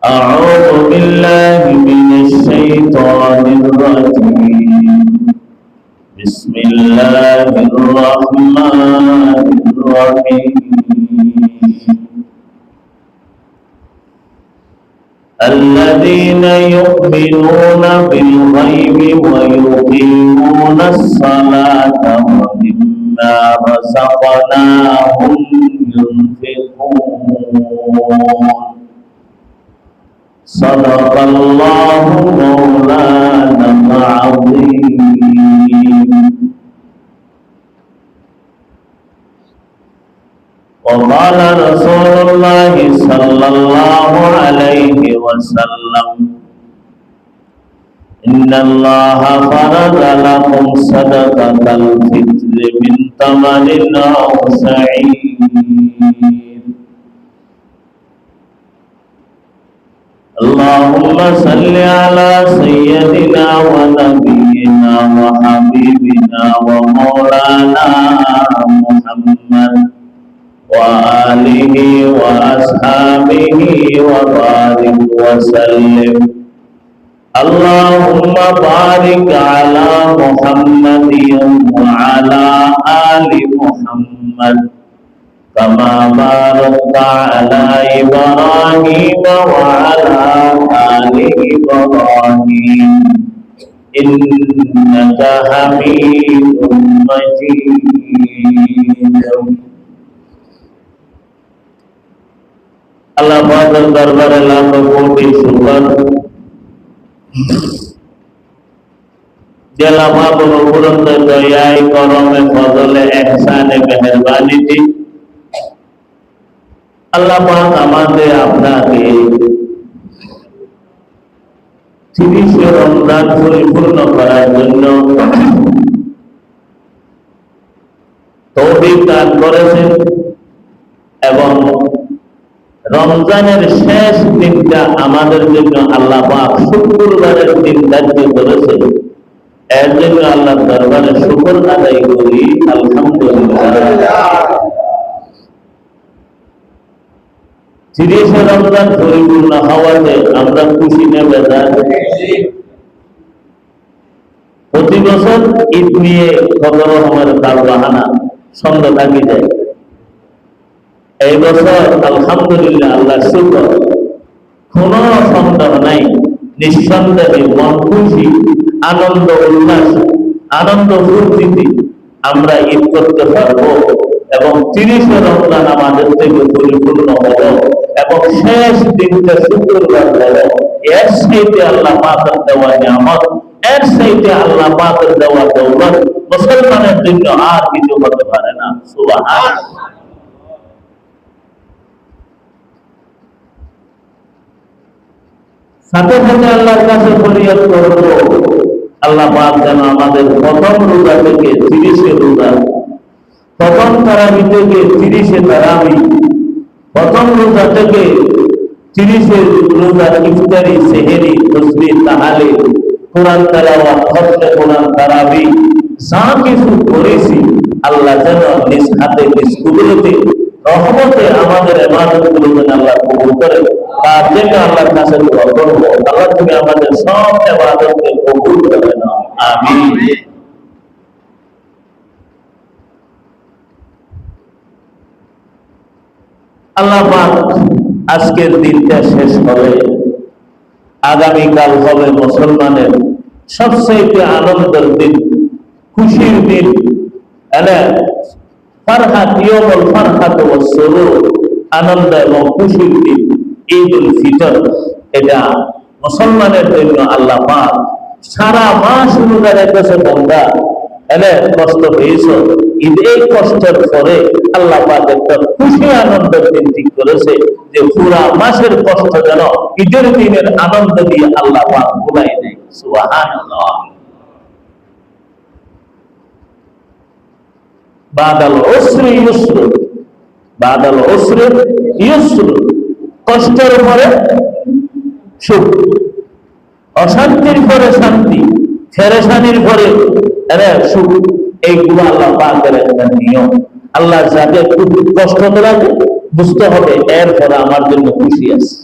أعوذ بالله من الشيطان الرجيم بسم الله الرحمن الرحيم الذين يؤمنون بالغيب ويقيمون الصلاة ومما رزقناهم ينفقون صدق الله مولانا العظيم وقال رسول الله صلى الله عليه وسلم إن الله فرض لكم صدقة الفطر من تمر أو سعير اللهم صل على سيدنا ونبينا وحبيبنا ومولانا محمد وآله وأصحابه وبارك وسلم اللهم بارك على محمد وعلى آل محمد كما باركت على إبراهيم وعلى آل إبراهيم إنك حميد مجيد আল্লাহ পাকের দরবারে লাখ কোটি শুকর যে আল্লাহ পাকের উপরন্ত দয়ায় করমে ফজলে ইহসানে মেহেরবানিতে আল্লাহ পাক আমাদের আপনাকে 30 রমজান পরিপূর্ণ করার জন্য তৌফিক দান করেছেন এবং রমজানের শেষ দিনটা আমাদের জন্য আল্লাহ পাক শুক্রবারের দিন ধার্য করেছেন। এর জন্য আল্লাহর দরবারে শুকর আদায় করি আলহামদুলিল্লাহ। 30 রমজান পরিপূর্ণ হওয়াতে আমরা খুশি না বেজার? প্রতি বছর ঈদ নিয়ে কত রকমের তার বাহানা সন্দেহ থাকি যায়। এই বছর আলহামদুলিল্লাহ আল্লাহ শুকর, কোন সন্দেহ নাই, নিঃসন্দেহে মন খুশি, আনন্দ উল্লাস, আনন্দ ফুর্তিতে আমরা ঈদ করতে পারবো এবং 30 রমজান আমাদের থেকে পরিপূর্ণ হলো এবং শেষ দিনটা শুক্রবার হলো। এর সাথে আল্লাহ পাকের দেওয়া নিয়ামত, এর সাথে আল্লাহ পাকের দেওয়া দৌলত মুসলমানের জন্য আর কিছু হতে পারে না। সুবহানাল্লাহ। সাথে সাথে আল্লাহর কাছে ফরিয়াদ করব, আল্লাহ পাক যেন আমাদের প্রথম রোজা থেকে 30 রোজা, প্রথম তারাবি থেকে 30 তারাবি, প্রথম রোজা থেকে 30 রোজা ইফতারি, সেহেরি, তাসবিহ, তাহলিল, কোরআন তেলাওয়াত, খতমে কোরআন, তারাবি যা কিছু করেছি আল্লাহ যেন নিজ হাতে নিজ কুদরতে রহমতে আমাদের ইবাদতগুলো যেন আল্লাহ কবুল করে। তার জন্য আল্লাহর কাছে দোয়া করব, আল্লাহ তুমি আমাদের সব ইবাদতকে কবুল করে নাও, আমিন। আল্লাহ পাক আজকের দিনটা শেষ হবে, আগামীকাল হবে মুসলমানের সবচেয়ে আনন্দের দিন, খুশির দিন। ফারহাত ইয়াউমুল ফারহাত ওয়াস সুরুর, আনন্দ এবং খুশির দিন ঈদুল ফিতর। এটা মুসলমানের জন্য আল্লাহ পাক সারা মাস রোজা রেখেছে। বান্দা কষ্ট হয়েছে, ঈদ এই কষ্টের পরে আল্লাহ পাক একটা খুশি আনন্দের দিন ঠিক করেছে যে পুরা মাসের কষ্ট যেন ঈদের দিনের আনন্দ দিয়ে আল্লাহ পাক ভুলাই দেয়। সুবহানাল্লাহ। বাদাল উসরি ইউসর, বাদাল উসরি ইউসর, কষ্টের পরে সুখ, অশান্তির পরে শান্তি, পেরেশানির পরে সুখ, এইগুলো আল্লাহ পাকের একটা নিয়ম। আল্লাহ যাকে খুব কষ্ট লাগে বুঝতে হবে এর পরে আমার জন্য খুশি আছে।